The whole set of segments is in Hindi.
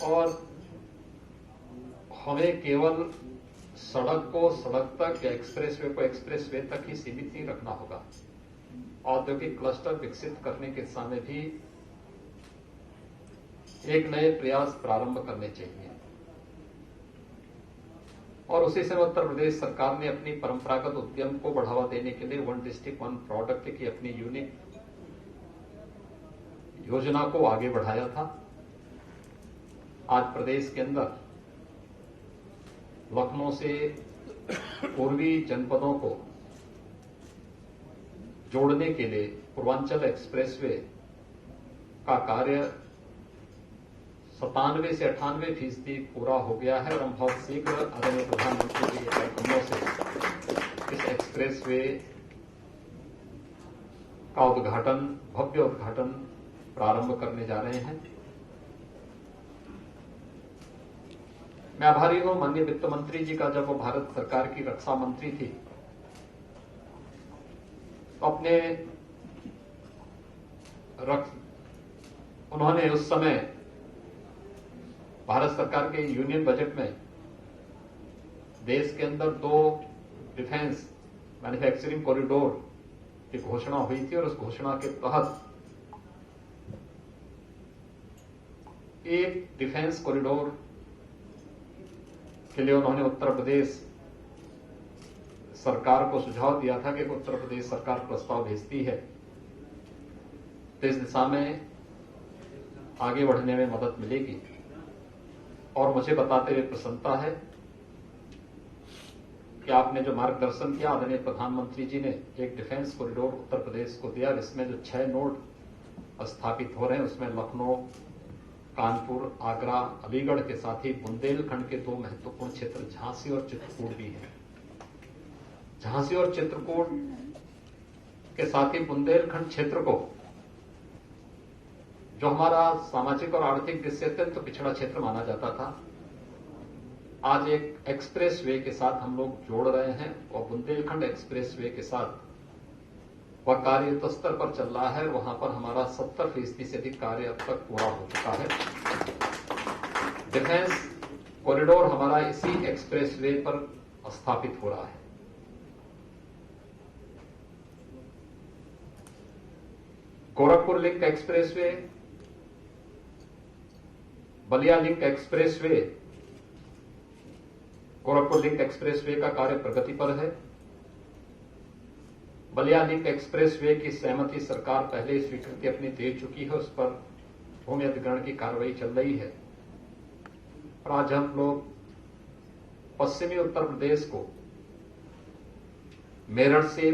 और हमें केवल सड़क को सड़क तक या एक्सप्रेसवे को एक्सप्रेसवे तक ही सीमित नहीं रखना होगा। औद्योगिक क्लस्टर विकसित करने के दिशा में भी एक नए प्रयास प्रारंभ करने चाहिए। और उसी समय उत्तर प्रदेश सरकार ने अपनी परंपरागत उद्यम को बढ़ावा देने के लिए वन डिस्ट्रिक्ट वन प्रोडक्ट की अपनी यूनिक योजना को आगे बढ़ाया था। आज प्रदेश के अंदर लखनऊ से पूर्वी जनपदों को जोड़ने के लिए पूर्वांचल एक्सप्रेसवे का कार्य 97 से 98% पूरा हो गया है और हम बहुत शीघ्र आदरणीय प्रधानमंत्री जी के कार्यक्रमों से इस एक्सप्रेसवे का उद्घाटन, भव्य उद्घाटन प्रारंभ करने जा रहे हैं। मैं आभारी हूं माननीय वित्त मंत्री जी का, जब वो भारत सरकार की रक्षा मंत्री थी तो उन्होंने उस समय भारत सरकार के यूनियन बजट में देश के अंदर 2 डिफेंस मैन्युफैक्चरिंग कॉरिडोर की घोषणा हुई थी और उस घोषणा के तहत एक डिफेंस कॉरिडोर के लिए उन्होंने उत्तर प्रदेश सरकार को सुझाव दिया था कि उत्तर प्रदेश सरकार प्रस्ताव भेजती है तो इस दिशा में आगे बढ़ने में मदद मिलेगी। और मुझे बताते हुए प्रसन्नता है कि आपने जो मार्गदर्शन किया, आदरणीय प्रधानमंत्री जी ने एक डिफेंस कॉरिडोर उत्तर प्रदेश को दिया, जिसमें जो 6 नोड स्थापित हो रहे हैं उसमें लखनऊ, कानपुर, आगरा, अलीगढ़ के साथ ही बुंदेलखंड के 2 महत्वपूर्ण क्षेत्र झांसी और चित्रकूट भी हैं। झांसी और चित्रकूट के साथ ही बुंदेलखंड क्षेत्र को, जो हमारा सामाजिक और आर्थिक दृष्टि से अत्यंत पिछड़ा क्षेत्र माना जाता था, आज एक एक्सप्रेसवे के साथ हम लोग जोड़ रहे हैं और बुंदेलखंड एक्सप्रेसवे के साथ वह कार्य युद्ध स्तर पर चल रहा है। वहां पर हमारा 70% से अधिक कार्य अब तक पूरा हो चुका है। डिफेंस कॉरिडोर हमारा इसी एक्सप्रेसवे पर स्थापित हो रहा है। Gorakhpur link expressway, Ballia link expressway, Gorakhpur link expressway का कार्य प्रगति पर है। बलिया लिंक एक्सप्रेसवे की सहमति सरकार पहले स्वीकृति अपनी दे चुकी है, उस पर भूमि अधिग्रहण की कार्रवाई चल रही है। और आज हम लोग पश्चिमी उत्तर प्रदेश को मेरठ से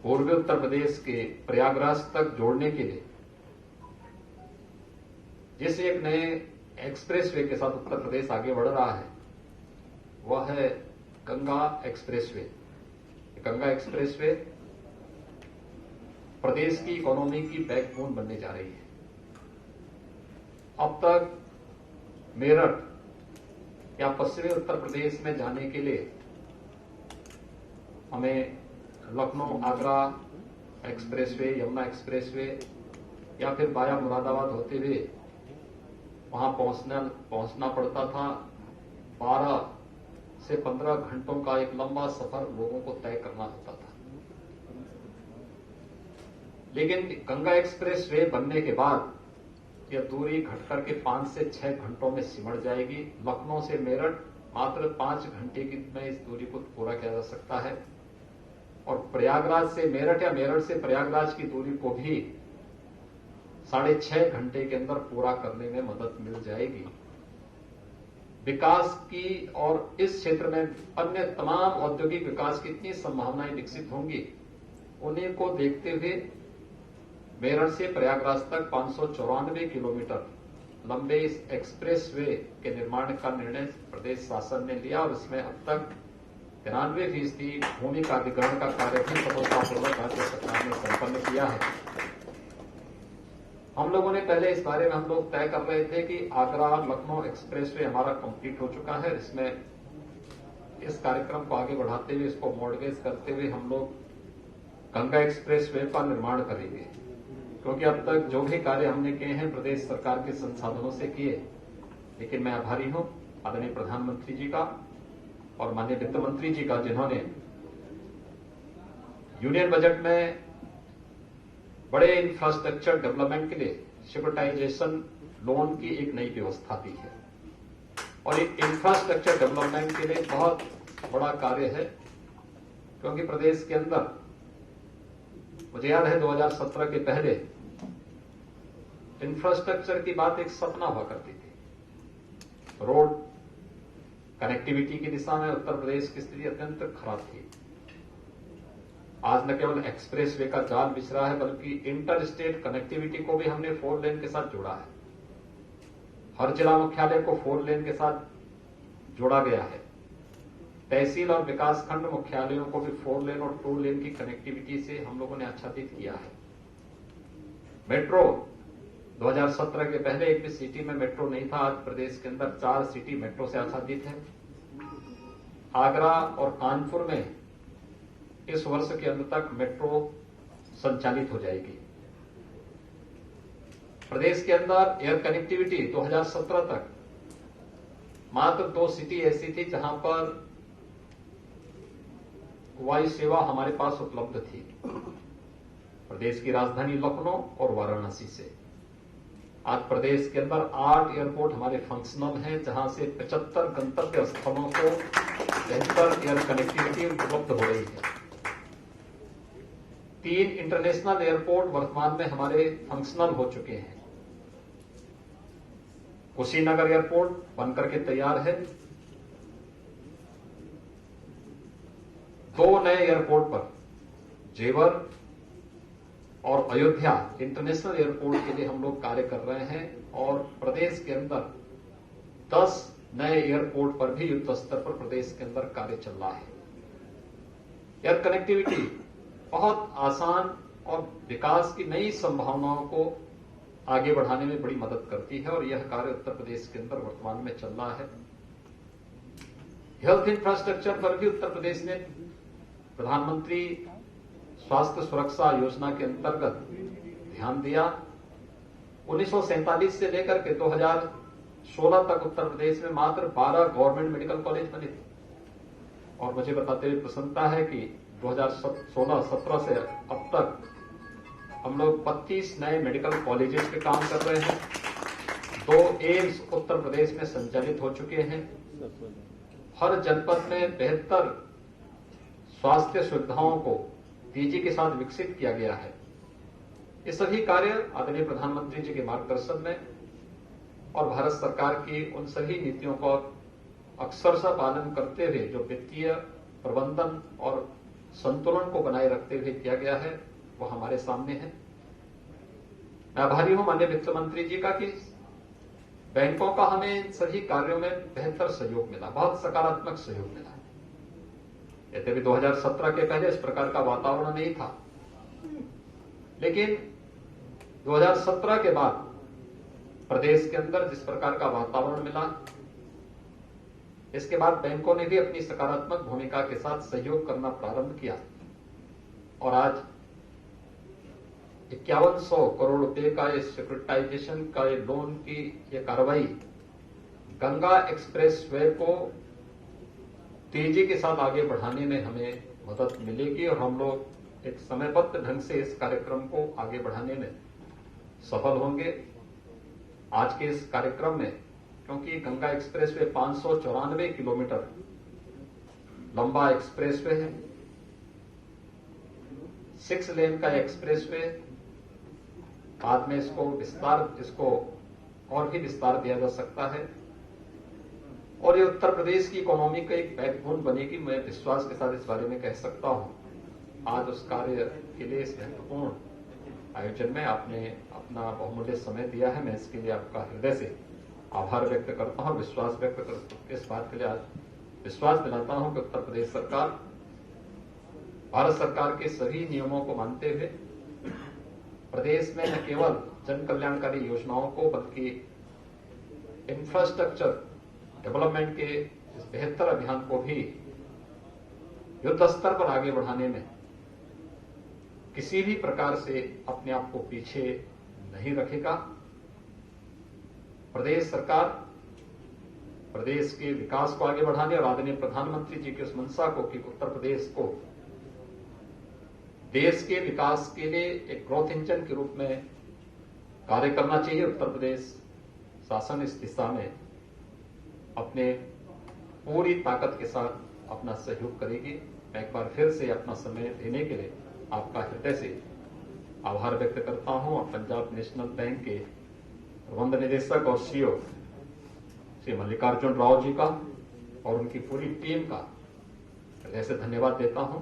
पूर्वी उत्तर प्रदेश के प्रयागराज तक जोड़ने के लिए जिस एक नए एक्सप्रेसवे के साथ उत्तर प्रदेश आगे बढ़ रहा है वह है गंगा एक्सप्रेसवे। गंगा एक्सप्रेसवे प्रदेश की इकोनॉमी की बैकबोन बनने जा रही है। अब तक मेरठ या पश्चिमी उत्तर प्रदेश में जाने के लिए हमें लखनऊ आगरा एक्सप्रेसवे, यमुना एक्सप्रेसवे या फिर वाया मुरादाबाद होते हुए वहां पहुंचना पड़ता था। 12 से 15 घंटों का एक लंबा सफर लोगों को तय करना होता था। लेकिन गंगा एक्सप्रेसवे बनने के बाद यह दूरी घटकर के 5 से 6 घंटों में सिमट जाएगी। लखनऊ से मेरठ मात्र 5 घंटे में इस दूरी को पूरा किया जा सकता है और प्रयागराज से मेरठ या मेरठ से प्रयागराज की दूरी को भी 6.5 घंटे के अंदर पूरा करने में मदद मिल जाएगी। विकास की और इस क्षेत्र में अन्य तमाम औद्योगिक विकास की इतनी संभावनाएं विकसित होंगी, उन्हीं को देखते हुए मेरठ से प्रयागराज तक 594 किलोमीटर लंबे इस एक्सप्रेसवे के निर्माण का निर्णय प्रदेश शासन ने लिया और इसमें अब तक 93% भूमि का अधिग्रहण का कार्य भी सफलतापूर्वक राज्य सरकार ने संपन्न किया है। हम लोगों ने पहले इस बारे में हम लोग तय कर रहे थे कि आगरा लखनऊ एक्सप्रेसवे हमारा कंप्लीट हो चुका है। इसमें इस कार्यक्रम को आगे बढ़ाते हुए, इसको मॉडर्नाइज करते हुए हम लोग गंगा एक्सप्रेसवे का निर्माण करेंगे। क्योंकि अब तक जो भी कार्य हमने किए हैं प्रदेश सरकार के संसाधनों से किए, लेकिन मैं आभारी हूं आदरणीय प्रधानमंत्री जी का और माननीय वित्त मंत्री जी का, जिन्होंने यूनियन बजट में बड़े इंफ्रास्ट्रक्चर डेवलपमेंट के लिए सिक्योरिटाइजेशन लोन की एक नई व्यवस्था दी है। और ये इंफ्रास्ट्रक्चर डेवलपमेंट के लिए बहुत बड़ा कार्य है, क्योंकि प्रदेश के अंदर मुझे याद है 2017 के पहले इंफ्रास्ट्रक्चर की बात एक सपना हुआ करती थी। रोड कनेक्टिविटी की दिशा में उत्तर प्रदेश की स्थिति अत्यंत खराब थी। आज न केवल एक्सप्रेस वे का जाल बिछ रहा है, बल्कि इंटर स्टेट कनेक्टिविटी को भी हमने 4 लेन के साथ जोड़ा है। हर जिला मुख्यालय को 4 लेन के साथ जोड़ा गया है। तहसील और विकासखंड मुख्यालयों को भी 4 लेन और 2 लेन की कनेक्टिविटी से हम लोगों ने आच्छादित किया है। मेट्रो 2017 के पहले एक भी सिटी में मेट्रो नहीं था। आज प्रदेश के अंदर 4 सिटी मेट्रो से आच्छादित है। आगरा और कानपुर में इस वर्ष के अंत तक मेट्रो संचालित हो जाएगी। प्रदेश के अंदर एयर कनेक्टिविटी 2017 तक मात्र 2 सिटी ऐसी थी जहां पर वायु सेवा हमारे पास उपलब्ध थी, प्रदेश की राजधानी लखनऊ और वाराणसी से। आज प्रदेश के अंदर 8 एयरपोर्ट हमारे फंक्शनल हैं, जहां से 75 गंतव्य स्थलों को बेहतर एयर कनेक्टिविटी उपलब्ध हो रही है। 3 इंटरनेशनल एयरपोर्ट वर्तमान में हमारे फंक्शनल हो चुके हैं। कुशीनगर एयरपोर्ट बनकर के तैयार है। 2 नए एयरपोर्ट पर जेवर और अयोध्या इंटरनेशनल एयरपोर्ट के लिए हम लोग कार्य कर रहे हैं और प्रदेश के अंदर 10 नए एयरपोर्ट पर भी युद्ध स्तर पर प्रदेश के अंदर कार्य चल रहा है। एयर कनेक्टिविटी बहुत आसान और विकास की नई संभावनाओं को आगे बढ़ाने में बड़ी मदद करती है और यह कार्य उत्तर प्रदेश के अंदर वर्तमान में चल रहा है। हेल्थ इंफ्रास्ट्रक्चर पर भी उत्तर प्रदेश ने प्रधानमंत्री स्वास्थ्य सुरक्षा योजना के अंतर्गत ध्यान दिया। 1947 से लेकर के 2016 तक उत्तर प्रदेश में मात्र 12 गवर्नमेंट मेडिकल कॉलेज बने थे और मुझे बताते हुए प्रसन्नता है कि 2016-17 से अब तक हम लोग 32 नए मेडिकल कॉलेजेस पे काम कर रहे हैं। 2 एम्स उत्तर प्रदेश में संचालित हो चुके हैं। हर जनपद में बेहतर स्वास्थ्य सुविधाओं को तेजी के साथ विकसित किया गया है। ये सभी कार्य आदरणीय प्रधानमंत्री जी के मार्गदर्शन में और भारत सरकार की उन सभी नीतियों का अक्षरशः पालन करते हुए जो वित्तीय प्रबंधन और संतुलन को बनाए रखते हुए किया गया है, वो हमारे सामने है। मैं आभारी हूं माननीय वित्त मंत्री जी का कि बैंकों का हमें इन सभी कार्यों में बेहतर सहयोग मिला, बहुत सकारात्मक सहयोग मिला। यद्यपि 2017 के पहले इस प्रकार का वातावरण नहीं था, लेकिन 2017 के बाद प्रदेश के अंदर जिस प्रकार का वातावरण मिला, इसके बाद बैंकों ने भी अपनी सकारात्मक भूमिका के साथ सहयोग करना प्रारंभ किया और आज 5100 करोड़ रुपए का ये सिक्योरिटाइजेशन का ये लोन की ये कार्रवाई गंगा एक्सप्रेस वे को तेजी के साथ आगे बढ़ाने में हमें मदद मिलेगी और हम लोग एक समयबद्ध ढंग से इस कार्यक्रम को आगे बढ़ाने में सफल होंगे। आज के इस कार्यक्रम में, क्योंकि गंगा एक्सप्रेस वे 594 किलोमीटर लंबा एक्सप्रेस वे है, 6 लेन का एक्सप्रेस वे, बाद में इसको और भी विस्तार दिया जा सकता है और ये उत्तर प्रदेश की इकोनॉमी का एक बैकबोन बनेगी। मैं विश्वास के साथ इस बारे में कह सकता हूं। आज उस कार्य के लिए इस महत्वपूर्ण आयोजन में आपने अपना बहुमूल्य समय दिया है। मैं इसके लिए आपका हृदय से आभार व्यक्त करता हूं, विश्वास व्यक्त करता हूं। इस बात के लिए आज विश्वास दिलाता हूं कि उत्तर प्रदेश सरकार भारत सरकार के सभी नियमों को मानते हुए प्रदेश में न केवल जन कल्याणकारी योजनाओं को बल्कि इंफ्रास्ट्रक्चर डेवलपमेंट के इस बेहतर अभियान को भी युद्ध स्तर पर आगे बढ़ाने में किसी भी प्रकार से अपने आप को पीछे नहीं रखेगा। प्रदेश सरकार प्रदेश के विकास को आगे बढ़ाने और आदरणीय प्रधानमंत्री जी की उस मंशा को कि उत्तर प्रदेश को देश के विकास के लिए एक ग्रोथ इंजन के रूप में कार्य करना चाहिए। उत्तर प्रदेश शासन इस दिशा में अपने पूरी ताकत के साथ अपना सहयोग करेगी। मैं एक बार फिर से अपना समय देने के लिए आपका हृदय से आभार व्यक्त करता हूं और पंजाब नेशनल बैंक के प्रबंध निदेशक और सीईओ श्री मल्लिकार्जुन राव जी का और उनकी पूरी टीम का हृदय से धन्यवाद देता हूं।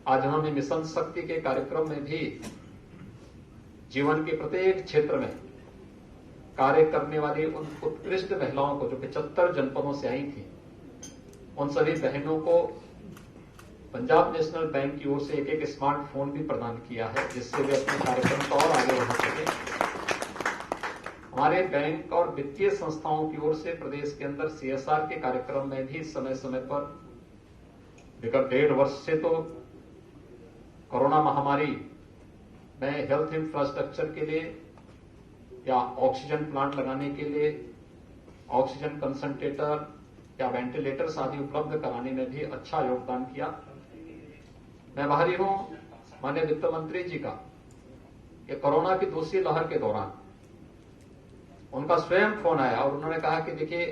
आज उन्होंने मिशन शक्ति के कार्यक्रम में भी जीवन के प्रत्येक क्षेत्र में कार्य करने वाली उन उत्कृष्ट महिलाओं को जो 75 जनपदों से आई थी, उन सभी बहनों को पंजाब नेशनल बैंक की ओर से एक स्मार्टफोन भी प्रदान किया है, जिससे वे अपने कार्यक्रम को और आगे बढ़ा सकें। हमारे बैंक और वित्तीय संस्थाओं की ओर से प्रदेश के अंदर सीएसआर के कार्यक्रम में भी समय समय पर विगत 1.5 वर्ष से तो कोरोना महामारी में हेल्थ इंफ्रास्ट्रक्चर के लिए या ऑक्सीजन प्लांट लगाने के लिए ऑक्सीजन कंसंट्रेटर या वेंटिलेटर्स आदि उपलब्ध कराने में भी अच्छा योगदान किया। मैं आभारी हूं माननीय वित्त मंत्री जी का कि कोरोना की दूसरी लहर के दौरान उनका स्वयं फोन आया और उन्होंने कहा कि देखिए,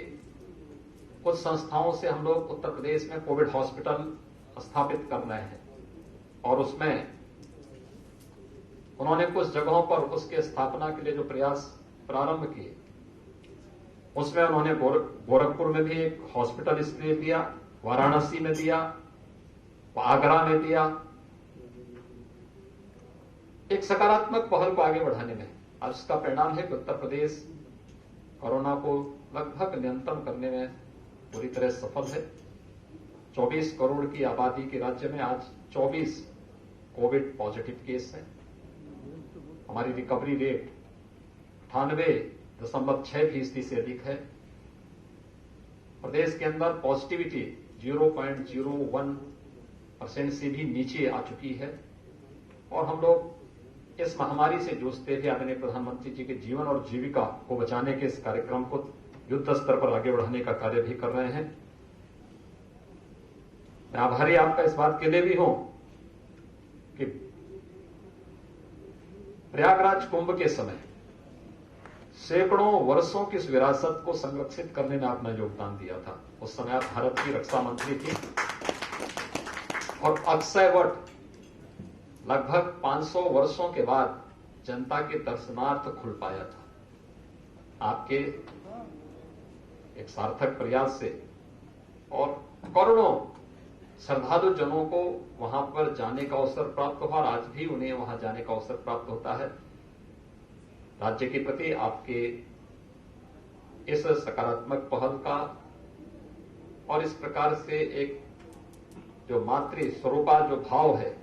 कुछ संस्थाओं से हम लोग उत्तर प्रदेश में कोविड हॉस्पिटल स्थापित कर रहे हैं और उसमें उन्होंने कुछ जगहों पर उसके स्थापना के लिए जो प्रयास प्रारंभ किए, उसमें उन्होंने गोरखपुर में भी एक हॉस्पिटल इसलिए दिया, वाराणसी में दिया, आगरा में दिया। एक सकारात्मक पहल को आगे बढ़ाने में आज इसका परिणाम है कि उत्तर प्रदेश कोरोना को लगभग नियंत्रण करने में पूरी तरह सफल है। 24 करोड़ की आबादी के राज्य में आज 24 कोविड पॉजिटिव केस हैं। हमारी रिकवरी रेट 98.6% से अधिक है। प्रदेश के अंदर पॉजिटिविटी 0.01% से भी नीचे आ चुकी है और हम लोग इस महामारी से जूझते हुए आदरणीय प्रधानमंत्री जी के जीवन और जीविका को बचाने के इस कार्यक्रम को युद्ध स्तर पर आगे बढ़ाने का कार्य भी कर रहे हैं। मैं आभारी आपका इस बात के लिए भी हूं कि प्रयागराज कुंभ के समय सैकड़ों वर्षों की इस विरासत को संरक्षित करने में आपने योगदान दिया था। उस समय आप भारत की रक्षा मंत्री थी और अक्षय वट लगभग 500 वर्षों के बाद जनता के दर्शनार्थ खुल पाया था। आपके एक सार्थक प्रयास से और करोड़ों श्रद्धालु जनों को वहां पर जाने का अवसर प्राप्त हुआ और आज भी उन्हें वहां जाने का अवसर प्राप्त होता है। राज्य के प्रति आपके इस सकारात्मक पहल का और इस प्रकार से एक जो मातृ स्वरूपा जो भाव है,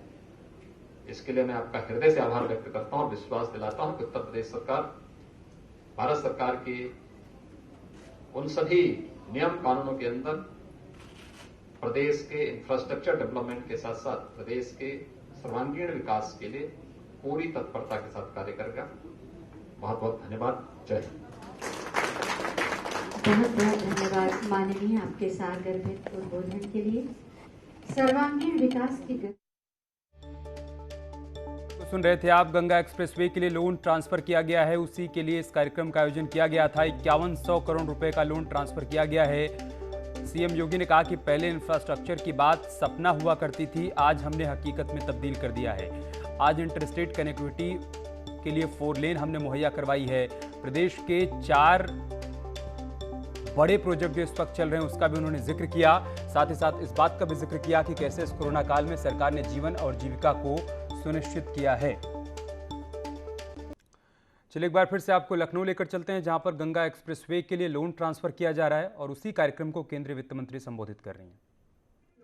इसके लिए मैं आपका हृदय से आभार व्यक्त करता हूं और विश्वास दिलाता हूं कि उत्तर प्रदेश सरकार भारत सरकार के उन सभी नियम कानूनों के अंदर प्रदेश के इंफ्रास्ट्रक्चर डेवलपमेंट के साथ साथ प्रदेश के सर्वांगीण विकास के लिए पूरी तत्परता के साथ कार्य करेगा। बहुत बहुत धन्यवाद। जय हिंद। बहुत बहुत धन्यवाद माननीय आपके सागर्भित उद्बोधन के लिए। सर्वांगीण विकास की सुन रहे थे आप। गंगा एक्सप्रेसवे के लिए लोन ट्रांसफर किया गया है, उसी के लिए इस कार्यक्रम का आयोजन किया गया था। 5100 करोड़ रुपए का लोन ट्रांसफर किया गया है। सीएम योगी ने कहा कि पहले इंफ्रास्ट्रक्चर की बात सपना हुआ करती थी, आज हमने हकीकत में तब्दील कर दिया है। आज इंटरस्टेट कनेक्टिविटी के लिए 4 लेन हमने मुहैया करवाई है। प्रदेश के 4 बड़े प्रोजेक्ट जो इस वक्त चल रहे हैं उसका भी उन्होंने जिक्र किया। साथ ही साथ इस बात का भी जिक्र किया कि कैसे इस कोरोना काल में सरकार ने जीवन और जीविका को सुनिश्चित किया है। चलिए एक बार फिर से आपको लखनऊ लेकर चलते हैं, जहां पर गंगा एक्सप्रेसवे के लिए लोन ट्रांसफर किया जा रहा है और उसी कार्यक्रम को केंद्रीय वित्त मंत्री संबोधित कर रही हैं।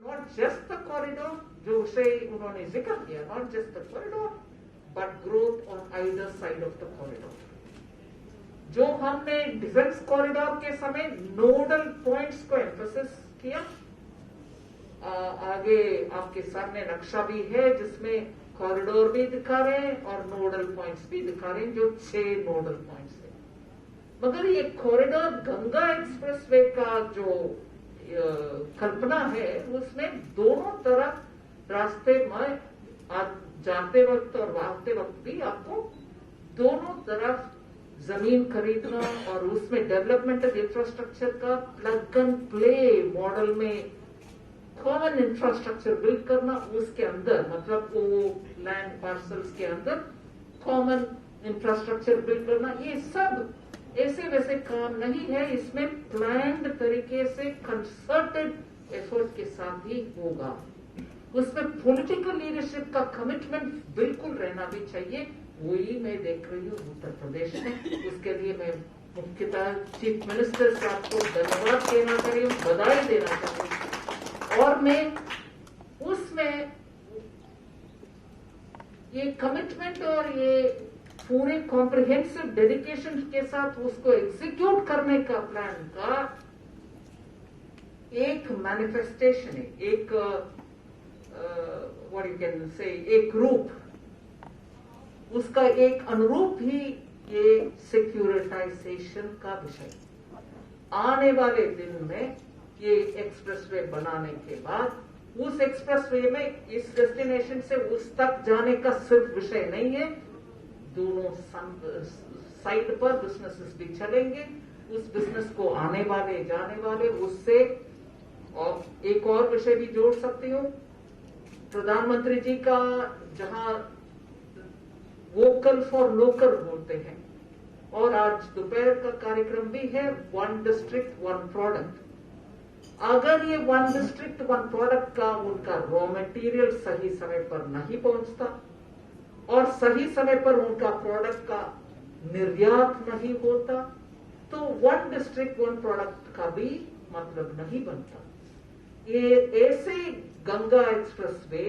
Not just the corridor, जो उसे उन्होंने जिक्र किया, not just the corridor, but growth on either side of the corridor. जो हमने डिफेंस कॉरिडोर के समय नोडल पॉइंट्स को एम्फेसिस किया, आगे आपके सामने नक्शा भी है जिसमें कॉरिडोर भी दिखा रहे हैं और नोडल पॉइंट्स भी दिखा रहे हैं, जो 6 नोडल पॉइंट्स है। मगर ये कॉरिडोर गंगा एक्सप्रेसवे का जो कल्पना है, उसमें दोनों तरफ रास्ते में जाते वक्त और आते वक्त भी आपको दोनों तरफ जमीन खरीदना और उसमें डेवलपमेंटल इंफ्रास्ट्रक्चर का प्लग एंड प्ले मॉडल में कॉमन इंफ्रास्ट्रक्चर बिल्ड करना, उसके अंदर मतलब वो लैंड पार्सल्स के अंदर कॉमन इंफ्रास्ट्रक्चर बिल्ड करना, ये सब ऐसे वैसे काम नहीं है। इसमें प्लान्ड तरीके से कंसर्टेड एफर्ट के साथ ही होगा। उसमें पॉलिटिकल लीडरशिप का कमिटमेंट बिल्कुल रहना भी चाहिए। वही मैं देख रही हूँ उत्तर प्रदेश में। उसके लिए मैं मुख्यतः चीफ मिनिस्टर साहब को धन्यवाद देना चाह रही हूँ, बधाई देना चाह रही हूँ। और मैं उसमें ये कमिटमेंट और ये पूरे कॉम्प्रिहेंसिव डेडिकेशन के साथ उसको एग्जीक्यूट करने का प्लान का एक मैनिफेस्टेशन है, एक व्हाट यू कैन से, एक रूप, उसका एक अनुरूप ही ये सिक्योरिटाइजेशन का विषय। आने वाले दिन में ये एक्सप्रेसवे बनाने के बाद उस एक्सप्रेसवे में इस डेस्टिनेशन से उस तक जाने का सिर्फ विषय नहीं है, दोनों साइड पर बिजनेसेस भी चलेंगे, उस बिजनेस को आने वाले जाने वाले उससे। और एक और विषय भी जोड़ सकती हूँ, प्रधानमंत्री जी का जहां वोकल फॉर लोकल बोलते हैं, और आज दोपहर का कार्यक्रम भी है 1 डिस्ट्रिक्ट 1 प्रोडक्ट। अगर ये 1 डिस्ट्रिक्ट 1 प्रोडक्ट का उनका रॉ मटेरियल सही समय पर नहीं पहुंचता और सही समय पर उनका प्रोडक्ट का निर्यात नहीं होता, तो 1 डिस्ट्रिक्ट 1 प्रोडक्ट का भी मतलब नहीं बनता। ये ऐसे गंगा एक्सप्रेसवे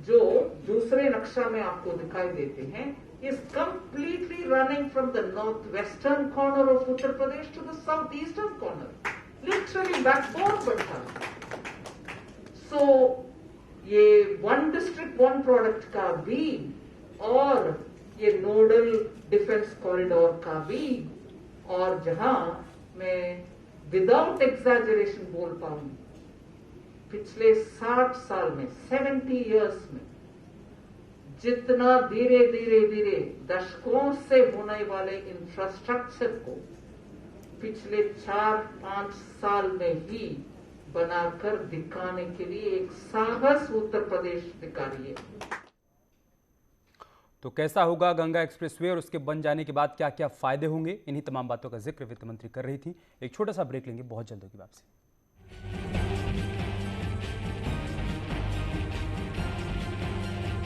जो दूसरे नक्शा में आपको दिखाई देते हैं, is completely running from the northwestern corner of Uttar Pradesh to the southeastern corner. Literally backbone बनता है। So ये 1 डिस्ट्रिक्ट 1 प्रोडक्ट का भी और ये नोडल डिफेंस कॉरिडोर का भी, और जहां मैं विदाउट एग्जैजरेशन बोल पाऊं, पिछले 60 साल में 70 इयर्स में जितना धीरे धीरे धीरे दशकों से होने वाले इंफ्रास्ट्रक्चर को पिछले 4-5 साल में ही बनाकर दिखाने के लिए एक साहस उत्तर प्रदेश दिखा रही है। तो कैसा होगा गंगा एक्सप्रेसवे और उसके बन जाने के बाद क्या क्या फायदे होंगे, इन्हीं तमाम बातों का जिक्र वित्त मंत्री कर रही थी। एक छोटा सा ब्रेक लेंगे, बहुत जल्द होगी वापसी।